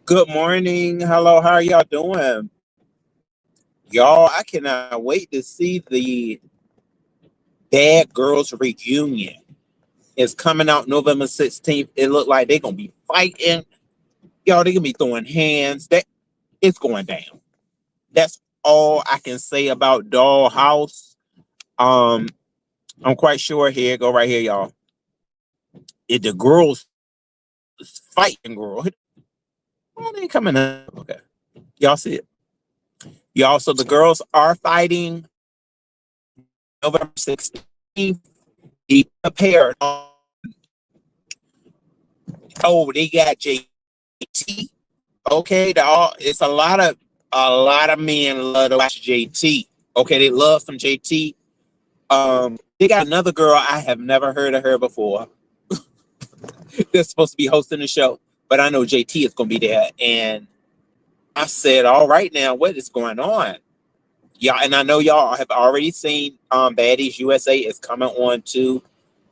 Good morning. Hello, how are y'all doing? Y'all, I cannot wait to see the Bad Girls reunion. It's coming out November 16th. It look like they're gonna be fighting. Y'all, they're gonna be throwing hands. That it's going down. That's all I can say about Dollhouse. Um, I'm quite sure here, go right here, y'all. It the girls fighting girl. Why they coming up? Okay. Y'all see it. Y'all, so the girls are fighting November 16th. Be prepared. Oh, they got JT. Okay, it's a lot of men love to watch JT. Okay, they love some JT. They got another girl I have never heard of her before. They're supposed to be hosting the show, but I know JT is gonna be there. And I said, all right now, what is going on? Yeah, and I know y'all have already seen Baddies USA is coming on too.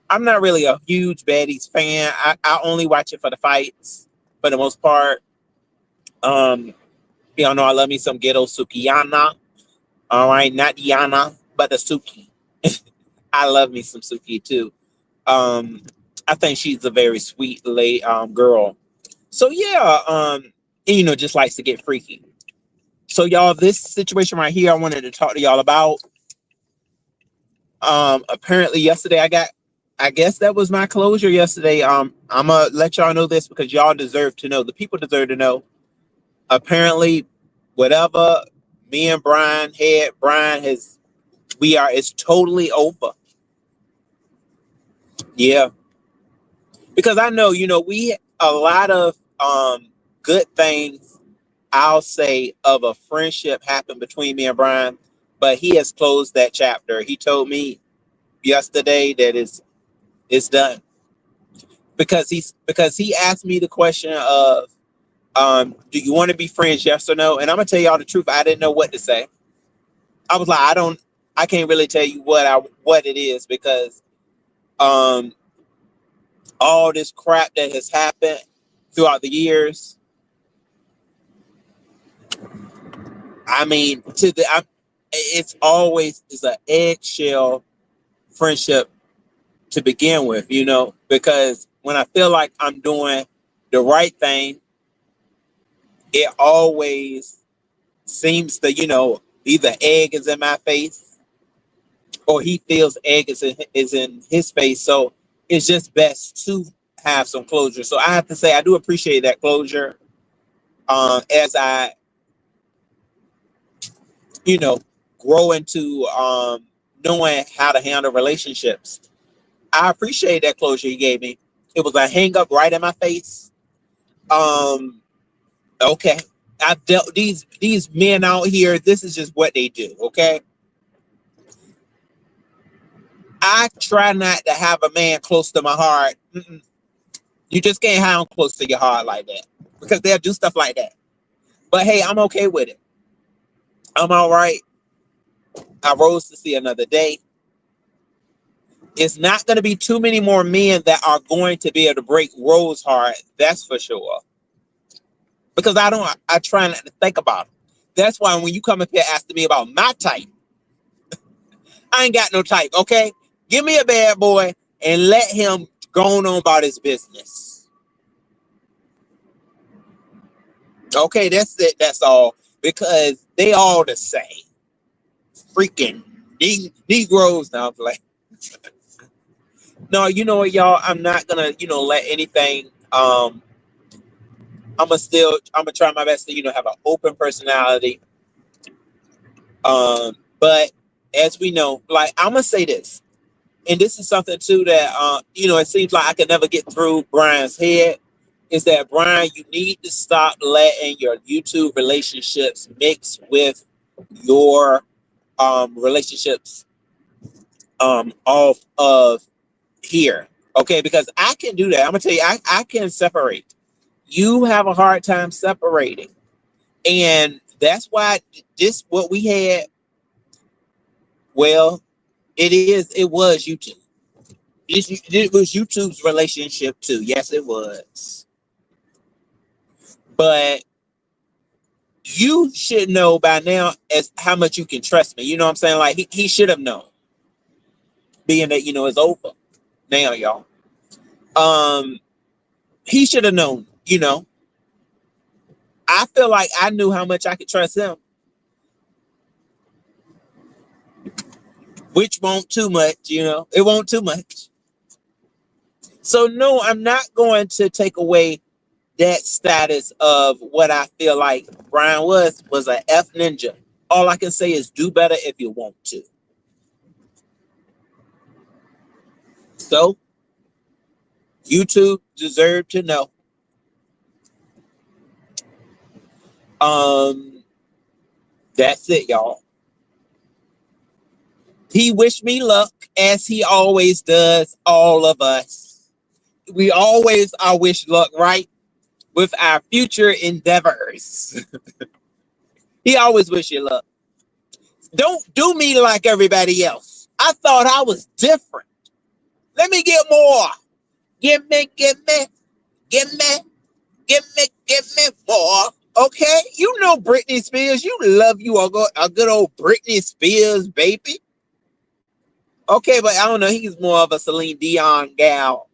I'm not really a huge Baddies fan. I only watch it for the fights for the most part. Um, Y'all know I love me some ghetto Sukiyana. All right, not Yana, but the Suki. I love me some Suki too. Um, I think she's a very sweet late girl. So yeah, just likes to get freaky. So y'all, this situation right here, I wanted to talk to y'all about. Apparently yesterday I guess that was my closure yesterday. I'm gonna let y'all know this because y'all deserve to know. The people deserve to know. Apparently, whatever me and Brian has, it's totally over. Yeah, because I know, we a lot of good things. I'll say of a friendship happened between me and Brian, but he has closed that chapter. He told me yesterday that it's done because he asked me the question of do you want to be friends, yes or no? And I'm gonna tell y'all the truth. I didn't know what to say. I was like, I can't really tell you what it is because um, all this crap that has happened throughout the years. I mean, it's always is an eggshell friendship to begin with, because when I feel like I'm doing the right thing, it always seems to, either egg is in my face or he feels egg is in his face. So it's just best to have some closure. So I have to say I do appreciate that closure. As I, you know, grow into knowing how to handle relationships. I appreciate that closure he gave me. It was a hang up right in my face. Um, okay. I've dealt these men out here, this is just what they do, okay? I try not to have a man close to my heart. Mm-mm. You just can't have him close to your heart like that because they'll do stuff like that. But hey, I'm okay with it. I'm all right. I rose to see another day. It's not going to be too many more men that are going to be able to break Rose heart. That's for sure. Because I try not to think about it. That's why when you come up here asking me about my type, I ain't got no type, okay? Give me a bad boy and let him go on about his business. Okay, that's it. That's all. Because they all the same. Freaking Negroes. Now I'm like, no, you know what, y'all? I'm not gonna, let anything. I'm gonna try my best to, have an open personality. But as we know, like I'm gonna say this, and this is something too that it seems like I can never get through Brian's head. Is that Brian? You need to stop letting your YouTube relationships mix with your relationships off of here. Okay, because I can do that. I'm gonna tell you, I can separate. You have a hard time separating, and that's why this what we had. Well, it was YouTube. It was YouTube's relationship too. Yes, it was. But you should know by now as how much you can trust me. You know what I'm saying? Like he should have known, being that it's over now, y'all. Um, he should have known. I feel like I knew how much I could trust him, which won't too much. It won't too much. So no, I'm not going to take away that status of what I feel like Brian was a F ninja. All I can say is do better if you want to. So YouTube deserve to know. Um, that's it, y'all. He wished me luck as he always does all of us. We always are wish luck, right? With our future endeavors. He always wish you luck. Don't do me like everybody else. I thought I was different. Let me get more. Give me, give me, give me, give me more. Okay? You know Britney Spears. You love you a good old Britney Spears, baby. Okay, but I don't know. He's more of a Celine Dion gal.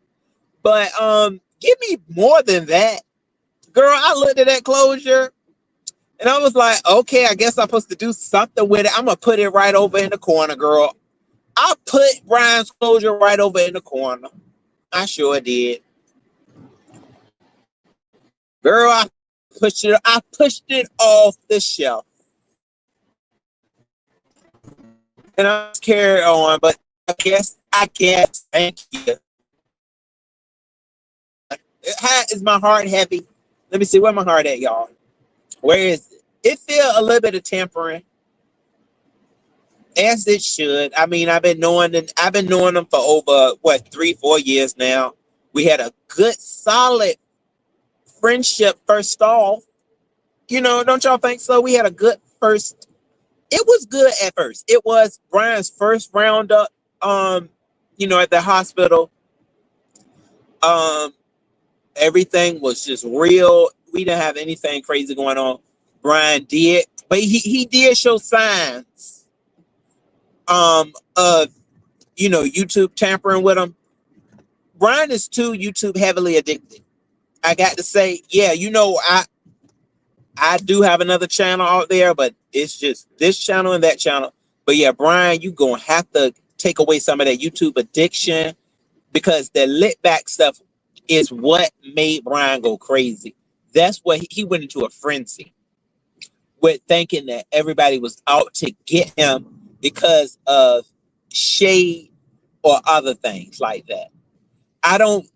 But give me more than that. Girl, I looked at that closure and I was like, okay, I guess I'm supposed to do something with it. I'm going to put it right over in the corner, girl. I put Brian's closure right over in the corner. I sure did. Girl, I pushed it off the shelf. And I carried on, but I guess, thank you. Is my heart heavy? Let me see, where my heart at, y'all? Where is it? It feel a little bit of tempering, as it should. I mean, I've been knowing them for over 3-4 years now. We had a good, solid friendship first off. Don't y'all think so? We had a good first. It was good at first. It was Brian's first roundup. At the hospital. Um, Everything was just real. We didn't have anything crazy going on. Brian did, but he did show signs of YouTube tampering with him. Brian is too YouTube heavily addicted. I got to say, yeah, I do have another channel out there, but it's just this channel and that channel. But yeah, Brian, you gonna have to take away some of that YouTube addiction, because the lit back stuff is what made Brian go crazy. That's what he went into a frenzy with, thinking that everybody was out to get him because of shade or other things like that. I don't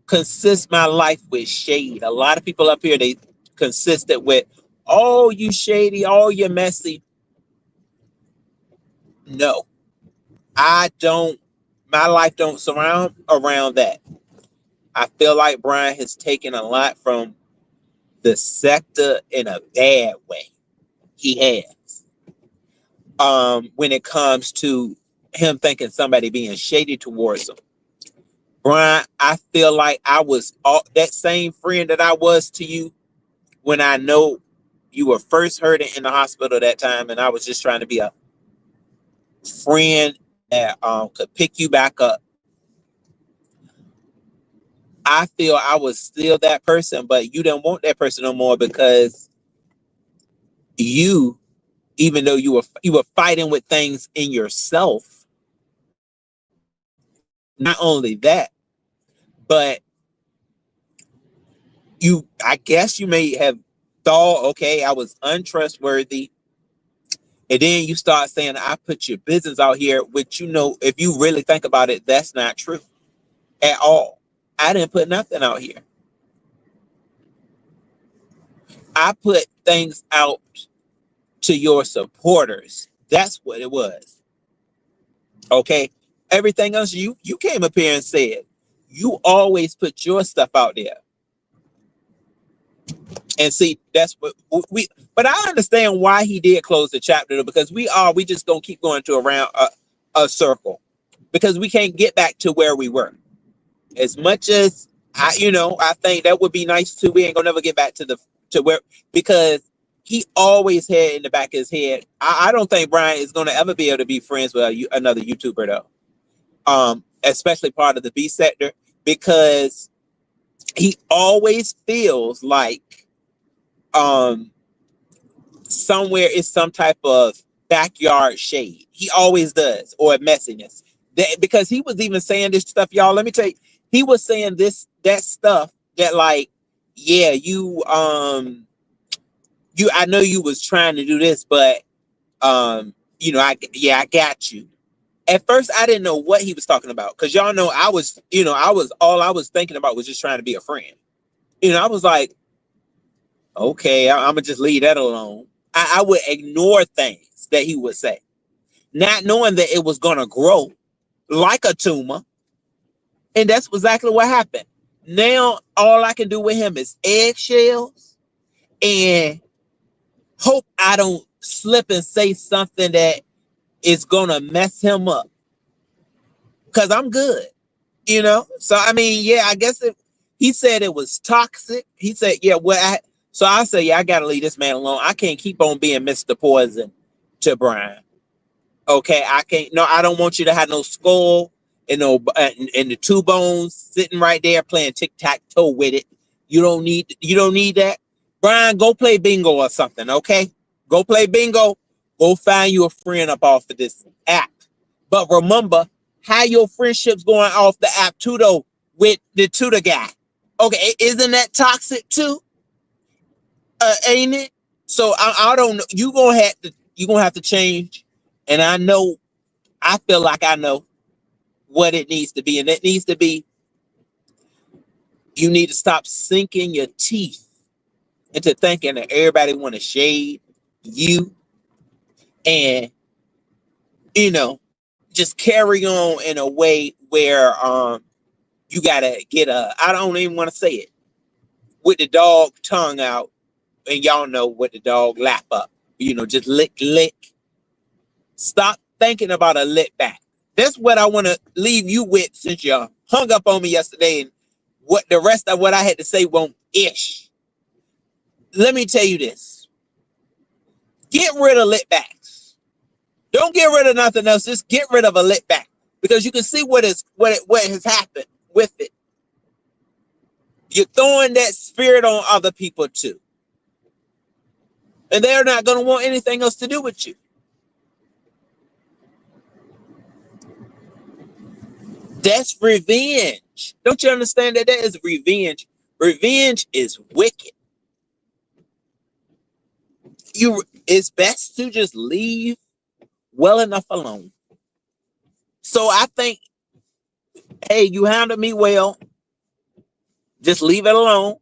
consist my life with shade. A lot of people up here, they consist it with, oh, you shady, oh, you messy. No, I don't. My life don't surround around that. I feel like Brian has taken a lot from the sector in a bad way. He has. When it comes to him thinking somebody being shady towards him. Brian, I feel like I was that same friend that I was to you when I know you were first hurting in the hospital that time, and I was just trying to be a friend that could pick you back up. I feel I was still that person, but you didn't want that person no more, because you, even though you were fighting with things in yourself, not only that, but I guess you may have thought, okay, I was untrustworthy. And then you start saying, I put your business out here, which, if you really think about it, that's not true at all. I didn't put nothing out here. I put things out to your supporters. That's what it was. Okay. Everything else you came up here and said. You always put your stuff out there. And see, that's what but I understand why he did close the chapter, because we just gonna keep going to around a circle, because we can't get back to where we were. As much as I think that would be nice too. We ain't gonna never get back to to where, because he always had in the back of his head, I don't think Brian is going to ever be able to be friends with another YouTuber though. Especially part of the B sector, because he always feels like somewhere is some type of backyard shade. He always does, or messiness. Because he was even saying this stuff, y'all. Let me tell you, he was saying that stuff that like, yeah, I know you was trying to do this, but I got you. At first, I didn't know what he was talking about, because y'all know I was all I was thinking about was just trying to be a friend. I was like, okay, I'm gonna just leave that alone. I would ignore things that he would say, not knowing that it was gonna grow like a tumor, and that's exactly what happened. Now, all I can do with him is eggshells and hope I don't slip and say something that is gonna mess him up, because I'm good. So I mean, yeah, I guess he said it was toxic. He said, yeah, so I said, yeah, I gotta leave this man alone. I can't keep on being Mr. Poison to Brian. Okay, I can't. No, I don't want you to have no skull and and the two bones sitting right there playing tic-tac-toe with it. You don't need that. Brian, go play bingo or something. Okay, go play bingo. Go find you a friend up off of this app. But remember, how your friendship's going off the app too, though, with the tutor guy. Okay, isn't that toxic too? Ain't it? So I don't know. You gonna have to change. And I feel like I know what it needs to be. And it needs to be, you need to stop sinking your teeth into thinking that everybody want to shade you, and just carry on in a way where you gotta get I don't even want to say it, with the dog tongue out, and y'all know what the dog lap up. Just lick. Stop thinking about a lick back. That's what I want to leave you with, since you hung up on me yesterday, and what the rest of what I had to say won't ish. Let me tell you this. Get rid of lick backs. Don't get rid of nothing else. Just get rid of a lick back, because you can see what has happened with it. You're throwing that spirit on other people too. And they're not going to want anything else to do with you. That's revenge. Don't you understand that is revenge? Revenge is wicked. It's best to just leave well enough alone. So I think, hey, you handled me well. Just leave it alone.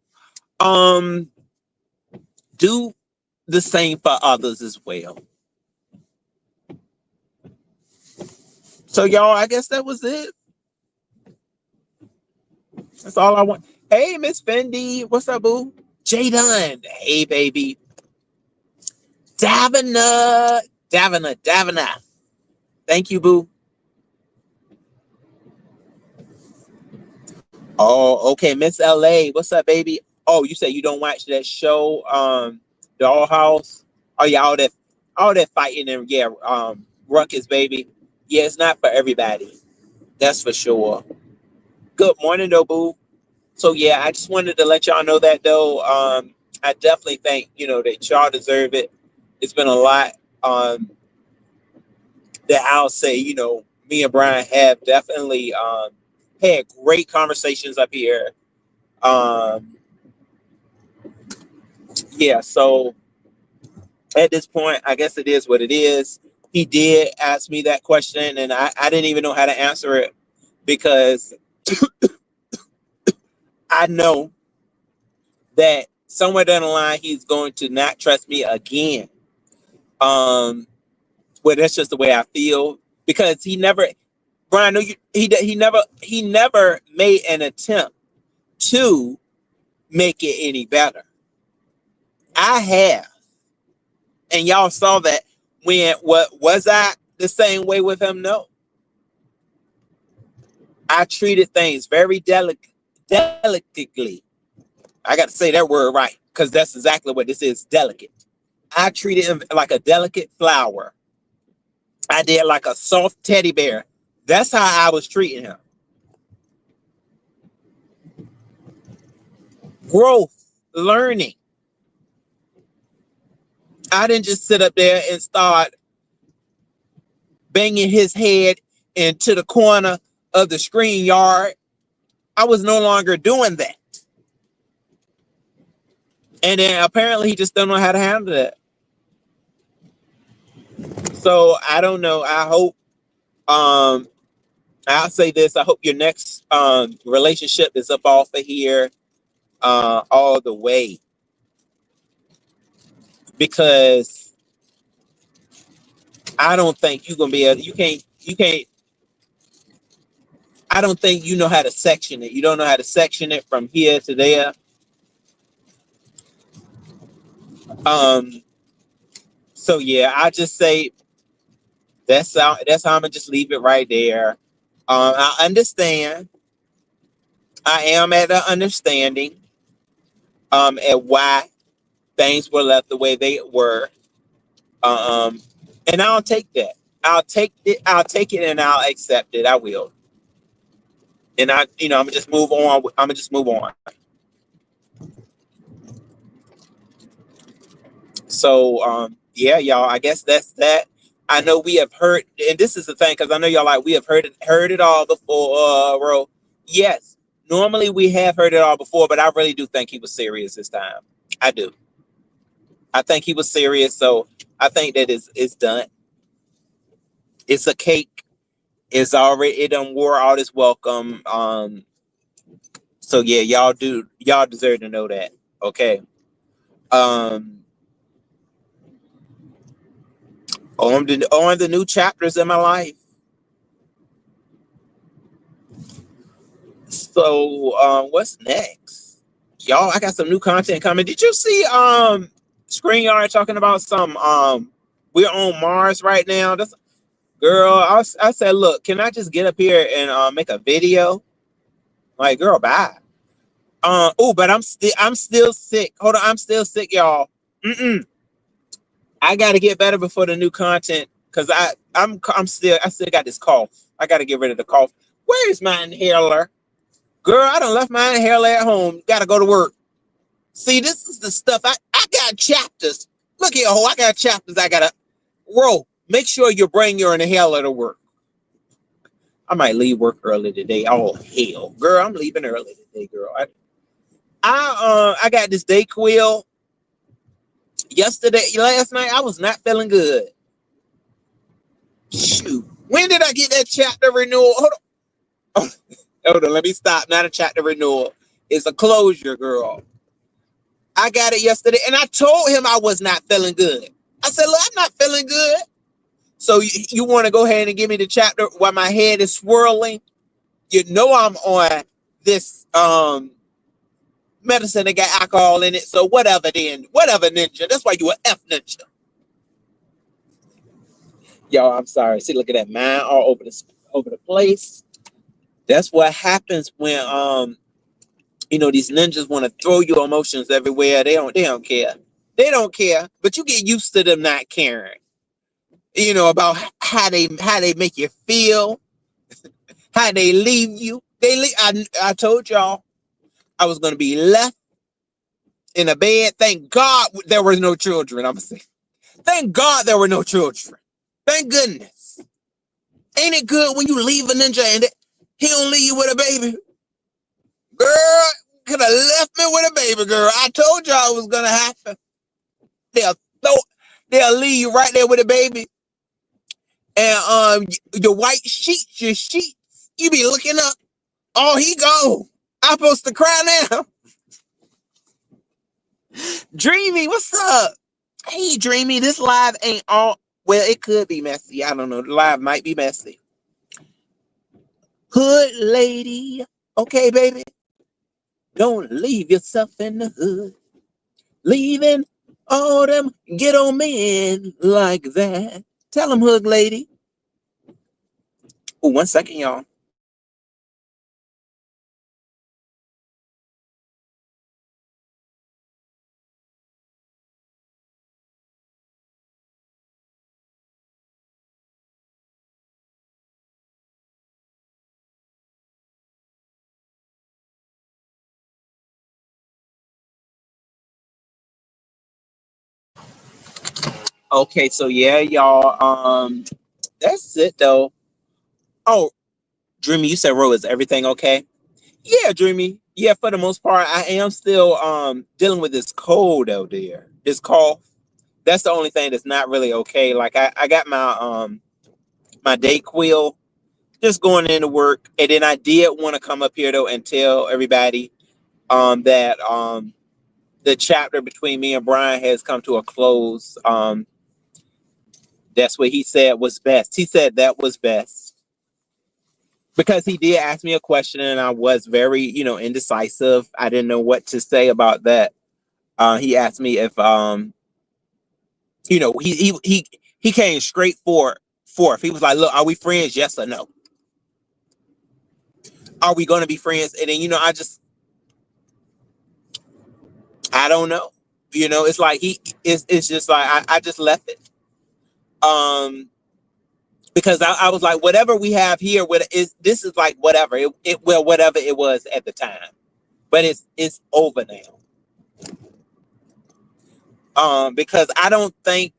Do the same for others as well. So y'all, I guess that was it. That's all I want. Hey, Miss Fendi, what's up, boo? Jay Dunn, hey, baby. Davina. Thank you, boo. Oh, okay, Miss LA, what's up, baby? Oh, you say you don't watch that show, Dollhouse? Oh yeah, all that fighting, and yeah, ruckus, baby. Yeah, it's not for everybody. That's for sure. Good morning, though, boo. So yeah, I just wanted to let y'all know that though. I definitely think that y'all deserve it. It's been a lot that I'll say. Me and Brian have definitely had great conversations up here. Um, yeah, so at this point, I guess it is what it is. He did ask me that question, and I didn't even know how to answer it, because I know that somewhere down the line he's going to not trust me again. Well, that's just the way I feel, because Brian, he never made an attempt to make it any better. I have, and y'all saw that. What was I the same way with him? No, I treated things very delicately. I got to say that word right because that's exactly what this is. Delicate. I treated him like a delicate flower. I did like a soft teddy bear. That's how I was treating him. Growth, learning. I didn't just sit up there and start banging his head into the corner of the screen yard. I was no longer doing that. And then apparently he just don't know how to handle that. So I don't know. I hope I'll say this. I hope your next relationship is up off of here all the way. Because I don't think you're gonna be able you can't I don't think you know how to section it. You don't know how to section it from here to there. Um so yeah, I just say that's how I'm gonna just leave it right there. I understand. I am at an understanding at why things were left the way they were. Um, and I'll take that. I'll take it. I'll take it and I'll accept it. I will. And I'm gonna just move on. I'm gonna just move on. So, yeah, y'all. I guess that's that. I know we have heard, and this is the thing, because I know y'all like we have heard it all before. Bro, yes. Normally we have heard it all before, but I really do think he was serious this time. I do. I think he was serious, so I think that it's done. It's a cake. It's already it done wore out its welcome. So yeah, y'all deserve to know that. Okay. Um on the new chapters in my life. So what's next? Y'all, I got some new content coming. Did you see ScreenYard talking about some we're on Mars right now? That's girl, I said, look, can I just get up here and make a video? Like, girl, bye. Oh, but I'm still sick. Hold on, I'm still sick, y'all. I gotta get better before the new content because I still got this cough. I gotta get rid of the cough. Where's my inhaler? Girl, I done left my inhaler at home. Gotta go to work. See, this is the stuff I got chapters. Look here, ho, I got chapters. I gotta roll. Make sure you bring your inhaler to work. I might leave work early today. Oh hell, girl, I'm leaving early today, girl. I got this Dayquil. Last night, I was not feeling good. Shoot. When did I get that chapter renewal? Hold on. Hold on. Let me stop. Not a chapter renewal. It's a closure, girl. I got it yesterday, and I told him I was not feeling good. I said, look, I'm not feeling good. So you want to go ahead and give me the chapter while my head is swirling? You know I'm on this medicine that got alcohol in it. So whatever then. Whatever, ninja. That's why you an F ninja. Y'all, I'm sorry. See, look at that. Mine all over the place. That's what happens when these ninjas want to throw your emotions everywhere. They don't care. They don't care. But you get used to them not caring. About how they make you feel, how they leave you. I told y'all I was gonna be left in a bed. Thank God there were no children. I'm saying, thank God there were no children. Thank goodness. Ain't it good when you leave a ninja and he don't leave you with a baby? Girl, could have left me with a baby, girl. I told y'all it was gonna happen. They'll throw, they'll leave you right there with a baby. And your white sheets, your sheets, you be looking up. Oh, he go. I'm supposed to cry now. Dreamy, what's up? Hey, Dreamy, this live ain't all. Well, it could be messy. I don't know. The live might be messy. Hood lady. Okay, baby. Don't leave yourself in the hood. Leaving all them ghetto men like that. Tell them, hood lady. Oh, 1 second, y'all. Okay, so yeah, y'all. That's it though. Oh, Dreamy, you said Ro, is everything okay? Yeah, Dreamy. Yeah, for the most part, I am still dealing with this cold out there. This cough. That's the only thing that's not really okay. Like I got my Dayquil just going into work, and then I did want to come up here though and tell everybody that the chapter between me and Brian has come to a close. That's what he said was best. He said that was best because he did ask me a question, and I was very, indecisive. I didn't know what to say about that. He asked me if, he came straight forth. He was like, "Look, are we friends? Yes or no? Are we going to be friends?" And then, I don't know. It's like it's just like I just left it. Um, because I was like, whatever we have here, this is like whatever well, whatever it was at the time, but it's over now. Because I don't think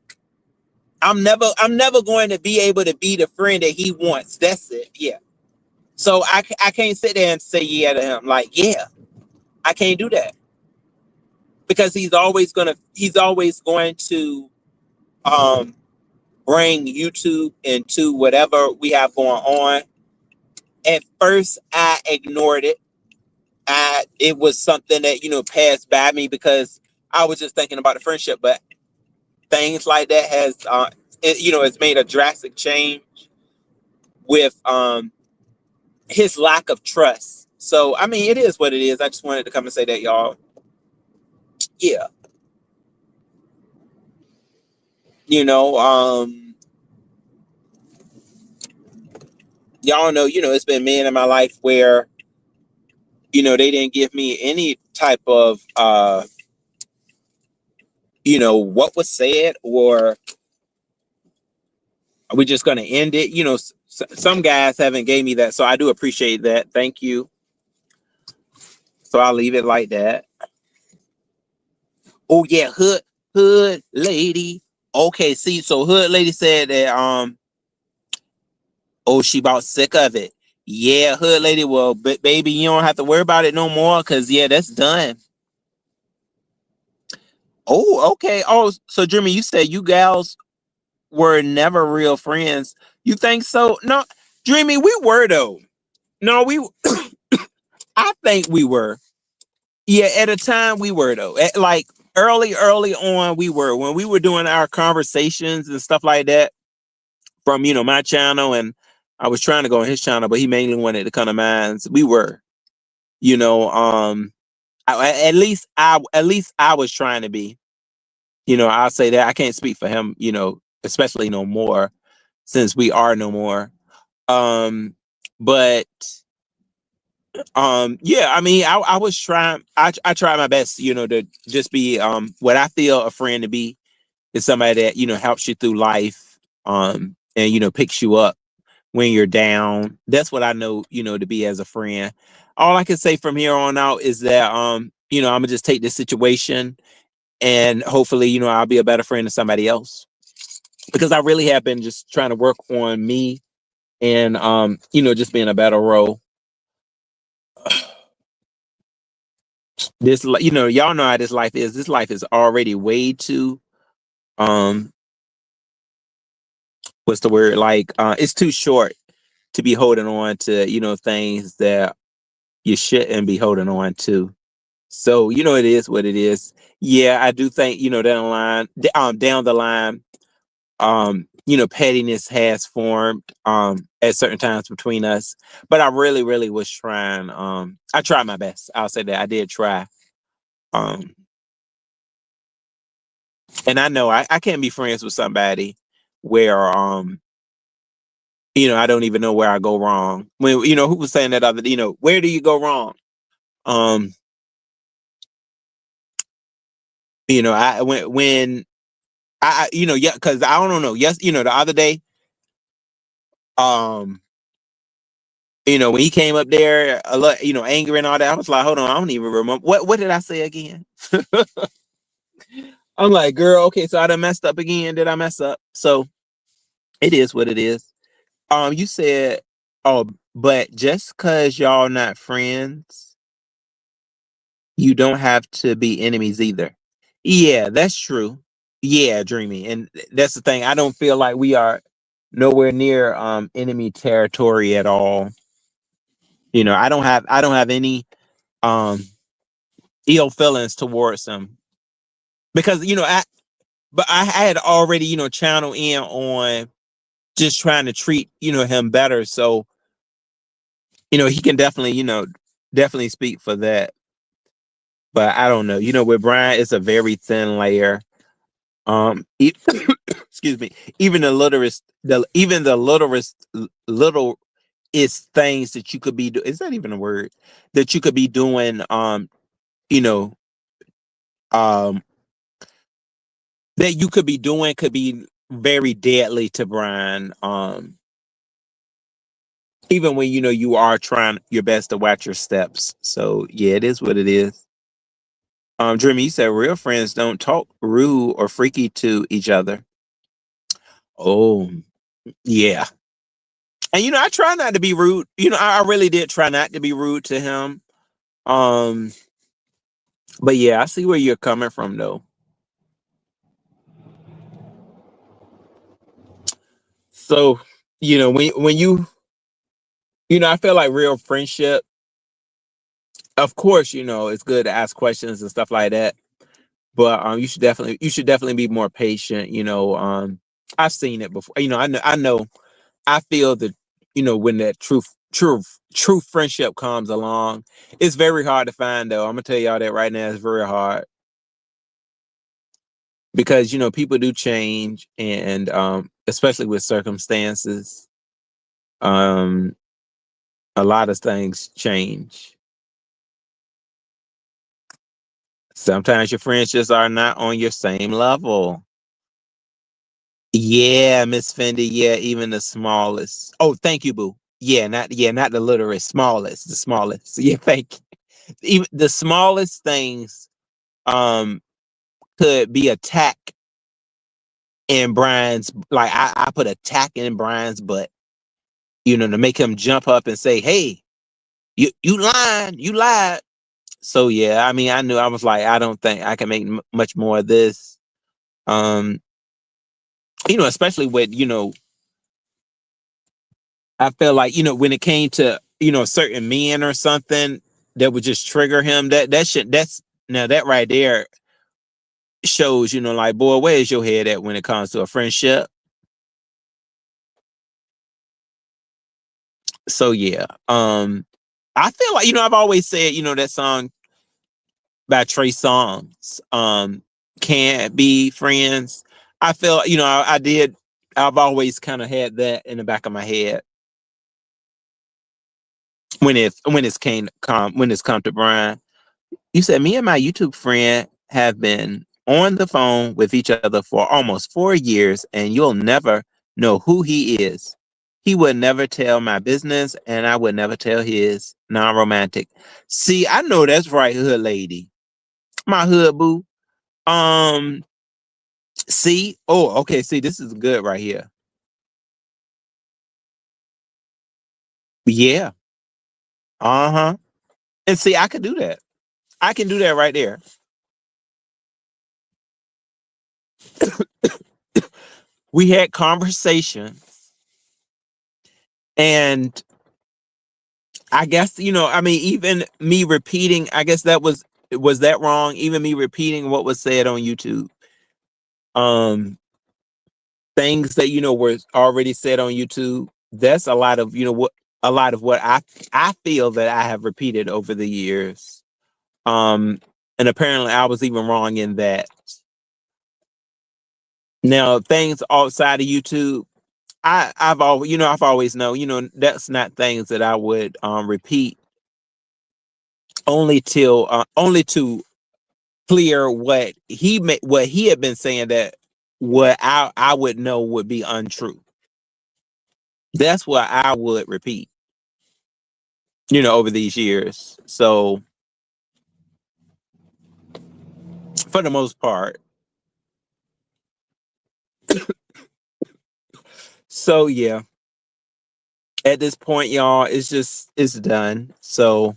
I'm never going to be able to be the friend that he wants. That's it. Yeah. So I can't sit there and say yeah to him. Like, yeah, I can't do that because he's always going to um bring YouTube into whatever we have going on. At first, I ignored it. It was something that passed by me because I was just thinking about the friendship. But things like that it's made a drastic change with his lack of trust. So I mean, it is what it is. I just wanted to come and say that, y'all. Yeah, you know, y'all know, it's been men in my life where they didn't give me any type of what was said, or are we just going to end it? Some guys haven't gave me that, so I do appreciate that. Thank you. So I'll leave it like that. Oh yeah, hood lady. Okay, see, so hood lady said that oh, she about sick of it. Yeah, hood lady. Well, baby, you don't have to worry about it no more, cause yeah, that's done. Oh, okay. Oh, so Jimmy, you said you gals were never real friends. You think so? No, Dreamy, we were though. No, I think we were. Yeah, at a time we were though. Like early on, we were when we were doing our conversations and stuff like that from my channel, and I was trying to go on his channel, but he mainly wanted to come to mine. So we were, you know, at least I was trying to be. I'll say that I can't speak for him. Especially no more since we are no more. But yeah, I mean, I was trying. I tried my best, to just be what I feel a friend to be is somebody that helps you through life, and picks you up when you're down. That's what I know, to be as a friend. All I can say from here on out is that I'm gonna just take this situation and hopefully, I'll be a better friend to somebody else. Because I really have been just trying to work on me and just being a better role. Y'all know how this life is. This life is already way too um what's the word? Like it's too short to be holding on to, things that you shouldn't be holding on to. So, it is what it is. Yeah, I do think, down the line, pettiness has formed at certain times between us. But I really, really was trying. I tried my best. I'll say that I did try. Um, and I know I can't be friends with somebody where I don't even know where I go wrong. When who was saying that other, where do you go wrong? Um, when yeah, because I don't know. Yes, the other day, um, when he came up there a lot, angry and all that, I was like, hold on, I don't even remember what did I say again? I'm like, girl, okay, so I done messed up again. Did I mess up? So it is what it is. You said, oh, but just cause y'all not friends, you don't have to be enemies either. Yeah, that's true. Yeah, dreamy. And that's the thing. I don't feel like we are nowhere near enemy territory at all. I don't have any um ill feelings towards him because I had already channel in on just trying to treat him better, so he can definitely definitely speak for that. But I don't know, with Brian it's a very thin layer. Excuse me, even the little is things that you could be is that even a word that you could be doing you know um that you could be doing could be very deadly to Brian. Even when you are trying your best to watch your steps. So yeah, it is what it is. Dreamy, you said real friends don't talk rude or freaky to each other. Oh yeah. And I try not to be rude. I really did try not to be rude to him. Um, but yeah, I see where you're coming from though. So, when I feel like real friendship, of course, it's good to ask questions and stuff like that. But you should definitely be more patient. I've seen it before. I know I feel that when that true friendship comes along, it's very hard to find though. I'm gonna tell y'all that right now, it's very hard because people do change, and especially with circumstances, um a lot of things change. Sometimes your friends just are not on your same level. Yeah, Miss Fendi. Yeah, even the smallest. Oh, thank you, boo. Yeah, not the littlest, smallest, the smallest. Yeah, thank you. Even the smallest things um could be attack in Brian's, like I put attack in Brian's butt, to make him jump up and say, "Hey, you lying, you lied." So yeah, I mean, I knew, I was like, I don't think I can make much more of this. Um, especially with I feel like when it came to certain men or something that would just trigger him. That's now that right there shows like, boy, where's your head at when it comes to a friendship? So yeah, I feel like I've always said that song by Trey Songz, "Can't Be Friends." I feel I did. I've always kind of had that in the back of my head when it's come to Brian. You said me and my YouTube friend have been on the phone with each other for almost 4 years, and you'll never know who he is. He would never tell my business, and I would never tell his. Non-romantic. See, I know that's right, hood lady, my hood boo. Um, see, oh, okay. See, this is good right here. Yeah, uh huh. And see, I could do that. I can do that right there. We had conversation, and I guess I mean, even me repeating. I guess was that wrong? Even me repeating what was said on YouTube. Um, things that were already said on YouTube. That's a lot of what I feel that I have repeated over the years. Um, and apparently I was even wrong in that. Now things outside of YouTube, I've always known that's not things that I would repeat only to clear what he had been saying, that what I would know would be untrue. That's what I would repeat, over these years. So for the most part. So yeah, at this point, y'all, it's done. So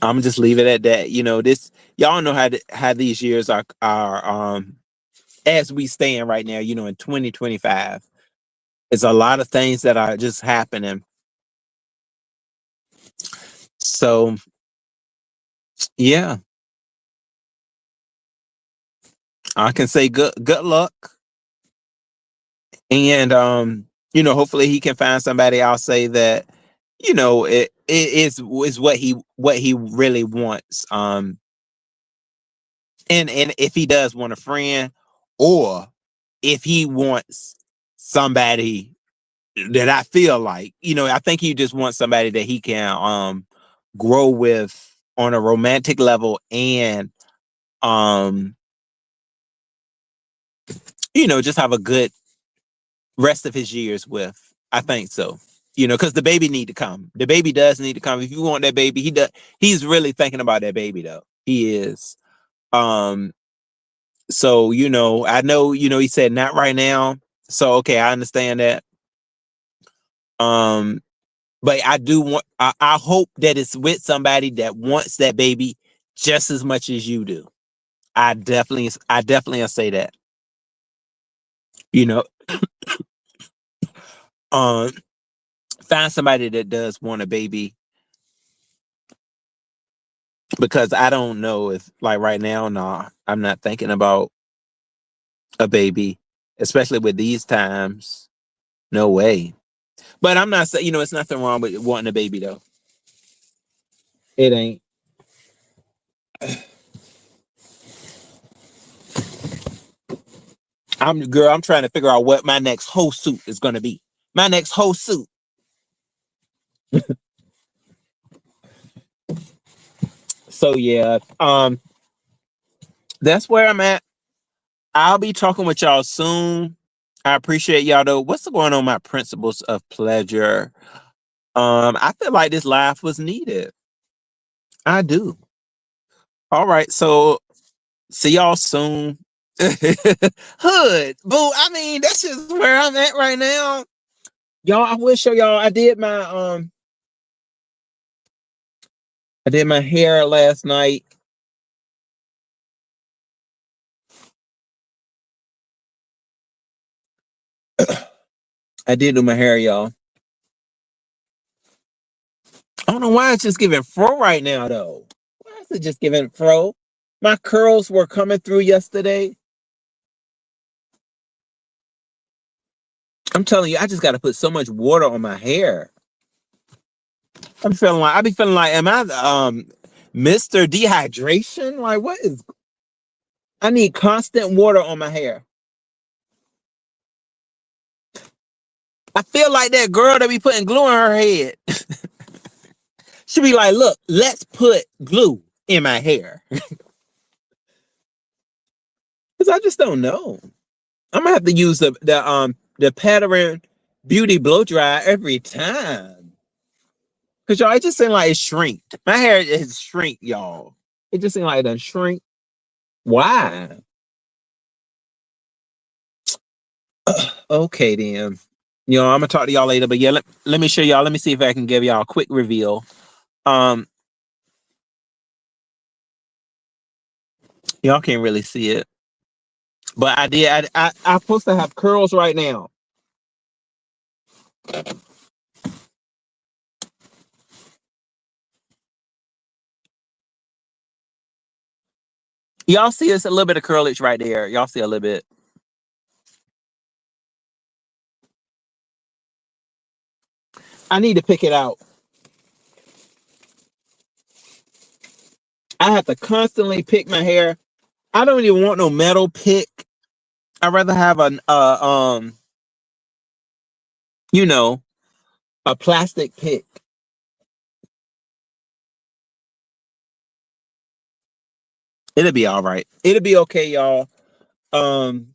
I'm gonna just leave it at that. This y'all know how these years are as we stand right now. In 2025, it's a lot of things that are just happening. So yeah, I can say good luck, and hopefully he can find somebody. I'll say that it is what he really wants. And if he does want a friend, or if he wants somebody that I feel like, I think he just wants somebody that he can grow with on a romantic level, and um just have a good rest of his years with. I think so. Because the baby need to come. The baby does need to come. If you want that baby, he's really thinking about that baby though. He is. Um so I know, he said not right now. So okay, I understand that. Um but I do want, I hope that it's with somebody that wants that baby just as much as you do. I definitely say that. You know, um, find somebody that does want a baby, because I don't know if, like, right now, nah, I'm not thinking about a baby, especially with these times. No way. But I'm not saying, it's nothing wrong with wanting a baby though. It ain't. I'm trying to figure out what my next whole suit is gonna be. My next whole suit. So yeah, that's where I'm at. I'll be talking with y'all soon. I appreciate y'all though. What's going on, my principles of pleasure? I feel like this laugh was needed. I do. All right, so see y'all soon. Hood, boo. I mean, that's just where I'm at right now. Y'all, I will show y'all. I did my hair last night. I did do my hair, y'all. I don't know why it's just giving fro right now, though. Why is it just giving fro? My curls were coming through yesterday. I'm telling you, I just got to put so much water on my hair. I be feeling like, am I Mr. Dehydration? Like, what is? I need constant water on my hair. I feel like that girl that be putting glue in her head. She be like, look, let's put glue in my hair. Because I just don't know. I'm gonna have to use the pattern beauty blow dry every time. Cause y'all, it just seems like it shrink. My hair is shrink, y'all. It just seems like it doesn't shrink. Why? Okay then. I'm gonna talk to y'all later. But yeah, let me show y'all. Let me see if I can give y'all a quick reveal. Um, y'all can't really see it. But I did. I'm supposed to have curls right now. Y'all see it's a little bit of curlage right there. Y'all see a little bit. I need to pick it out. I have to constantly pick my hair. I don't even want no metal pick. I'd rather have you know, a plastic pick. It'll be all right. It'll be okay, y'all. Um,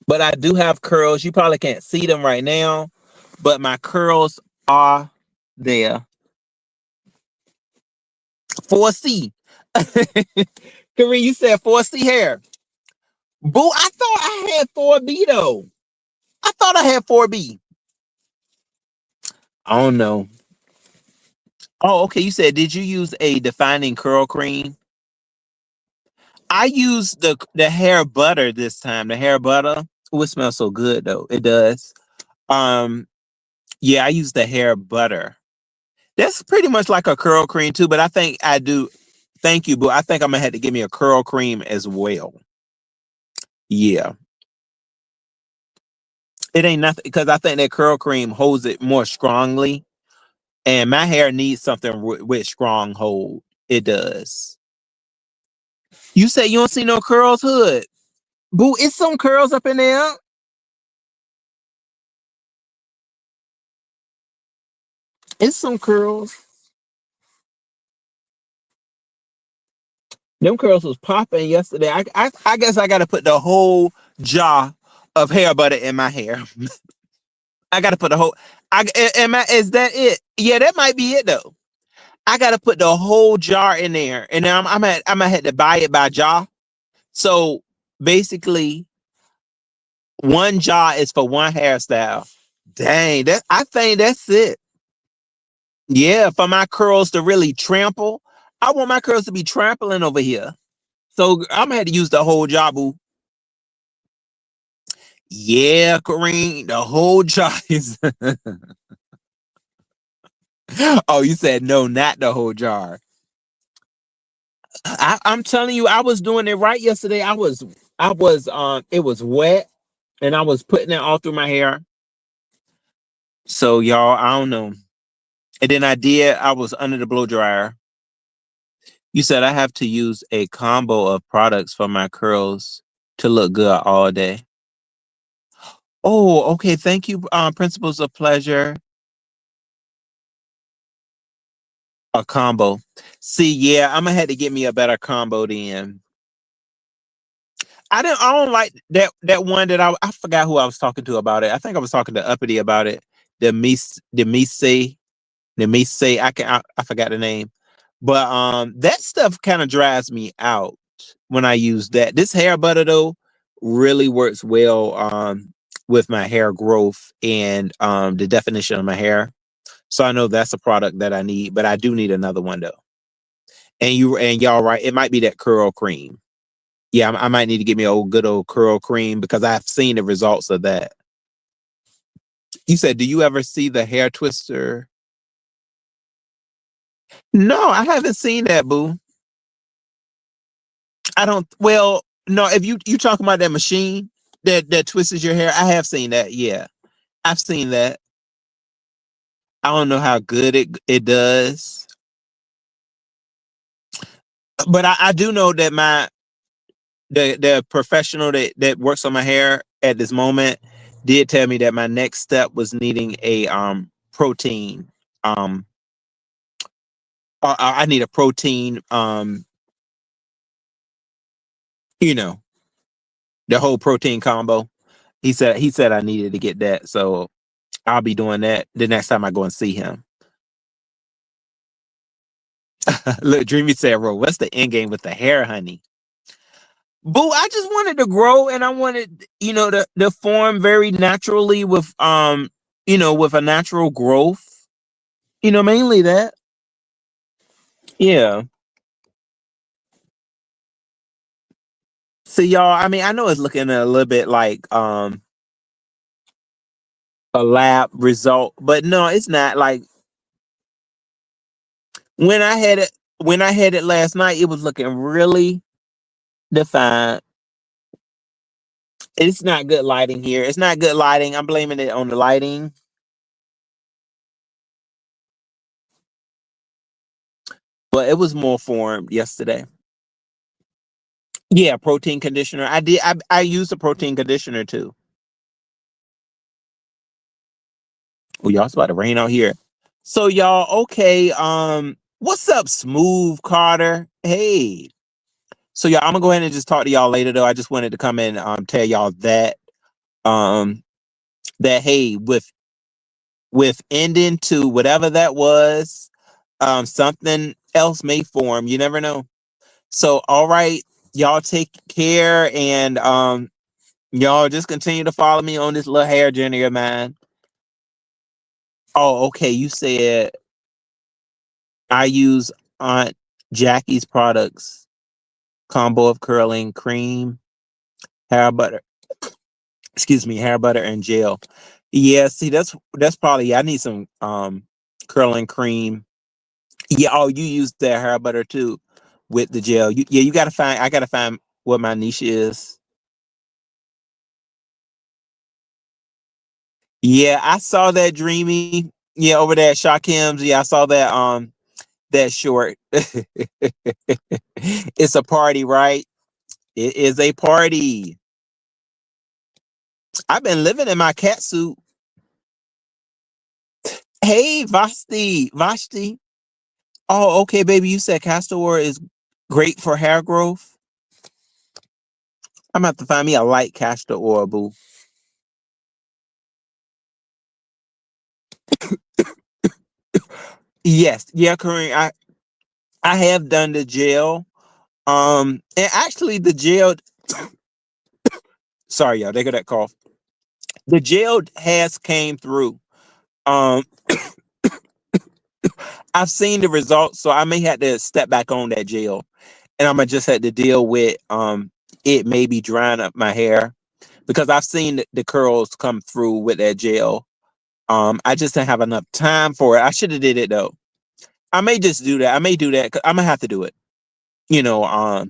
but I do have curls. You probably can't see them right now, but my curls are there. 4C. Kareem, you said 4C hair. Boo, I thought I had 4B though. I thought I had 4B. I don't know. Oh, okay. You said, did you use a defining curl cream? I used the hair butter this time. The hair butter. Oh, it smells so good though. It does. Um, yeah, I used the hair butter. That's pretty much like a curl cream too, but I think I do. Thank you, but I think I'm gonna have to give me a curl cream as well. Yeah, it ain't nothing because I think that curl cream holds it more strongly, and my hair needs something with strong hold. It does. You say you don't see no curls, hood. Boo, it's some curls up in there. It's some curls. Them curls was popping yesterday. I guess I gotta put the whole jar of hair butter in my hair. I gotta put the whole. Is that it? Yeah, that might be it though. I gotta put the whole jar in there, and then I'm gonna have to buy it by jar. So basically, one jar is for one hairstyle. Dang, that I think that's it. Yeah, for my curls to really trample, I want my curls to be trampling over here. So I'm gonna have to use the whole jar, boo. Yeah, Kareem, the whole jar is. Oh, you said no, not the whole jar. I'm telling you, I was doing it right yesterday. It was wet, and I was putting it all through my hair. So y'all, I don't know. And then I was under the blow dryer. You said I have to use a combo of products for my curls to look good all day. Oh, okay. Thank you, Principles of Pleasure. A combo. See, yeah, I'm gonna have to get me a better combo then. I don't like that one that I forgot who I was talking to about it. I think I was talking to Uppity about it. The Mise, I forgot the name. But that stuff kind of drives me out when I use that. This hair butter though really works well with my hair growth and the definition of my hair. So I know that's a product that I need, but I do need another one though. And y'all right, it might be that curl cream. Yeah, I might need to get me a good old curl cream because I've seen the results of that. You said, do you ever see the hair twister? No, I haven't seen that, boo. I don't. Well, no. If you talking about that machine that twists your hair, I have seen that. Yeah, I've seen that. I don't know how good it does, but I do know that the professional that works on my hair at this moment did tell me that my next step was needing a protein I need a protein you know the whole protein combo. He said I needed to get that, so I'll be doing that the next time I go and see him. Look, Dreamy said, "Bro, what's the end game with the hair, honey?" Boo, I just wanted to grow, and I wanted, to form very naturally with with a natural growth. Mainly that. Yeah. So y'all, I mean, I know it's looking a little bit like a lab result, but no, it's not. Like when I had it last night, it was looking really defined. It's not good lighting here. It's not good lighting. I'm blaming it on the lighting. But it was more formed yesterday. Yeah, protein conditioner. I used a protein conditioner too. Oh, y'all, it's about to rain out here. So y'all, okay. What's up, Smooth Carter? Hey. So y'all, I'm gonna go ahead and just talk to y'all later though. I just wanted to come in tell y'all um that hey, with ending to whatever that was, something else may form. You never know. So, all right, y'all take care, and y'all just continue to follow me on this little hair journey of mine. Oh, okay. You said I use Aunt Jackie's products, combo of curling cream, hair butter. Excuse me, hair butter and gel. Yeah, see, that's probably I need some curling cream. Yeah, oh, you use that hair butter too with the gel. Yeah, you gotta find. I gotta find what my niche is. Yeah, I saw that Dreamy. Yeah, over there at Shakim's. Yeah, I saw that short. It's a party, right? It is a party. I've been living in my cat suit. Hey, Vashti. Oh, okay, baby. You said castor oil is great for hair growth. I'm gonna have to find me a light castor oil, boo. Yes, yeah, Kareem. I have done the gel. And actually, the gel. Sorry, y'all. They got that cough. The gel has came through. Um, I've seen the results, so I may have to step back on that gel, and I'm gonna just have to deal with it maybe drying up my hair because I've seen the curls come through with that gel. I just didn't have enough time for it. I should have did it though. I may just do that. I may do that. I'm gonna have to do it. You know,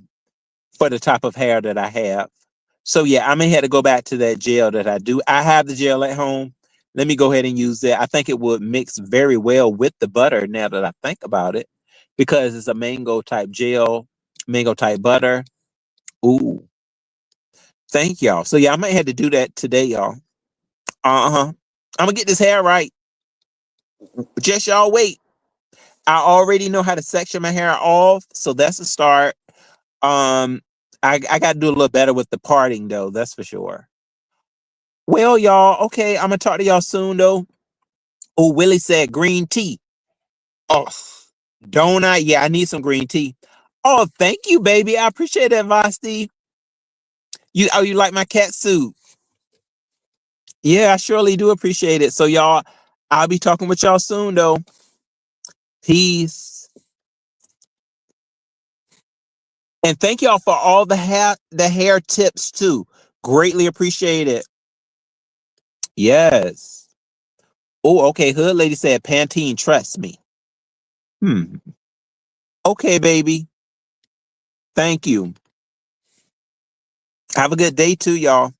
for the type of hair that I have. So yeah, I may have to go back to that gel that I do. I have the gel at home. Let me go ahead and use that. I think it would mix very well with the butter now that I think about it, because it's a mango type gel, mango type butter. Ooh, thank y'all. So yeah, I might have to do that today, y'all. Uh-huh. I'm gonna get this hair right. Just y'all wait. I already know how to section my hair off, so that's a start. Um, I got to do a little better with the parting though. That's for sure. Well, y'all, okay, I'm gonna talk to y'all soon though. Oh, Willie said green tea. Oh, don't I? Yeah, I need some green tea. Oh, thank you, baby. I appreciate that, Vasti. You like my cat suit? Yeah, I surely do appreciate it. So, y'all, I'll be talking with y'all soon though. Peace. And thank y'all for all the hair tips too. Greatly appreciate it. Yes. Oh, okay. Hood lady said Pantene, trust me. Hmm. Okay, baby. Thank you. Have a good day too, y'all.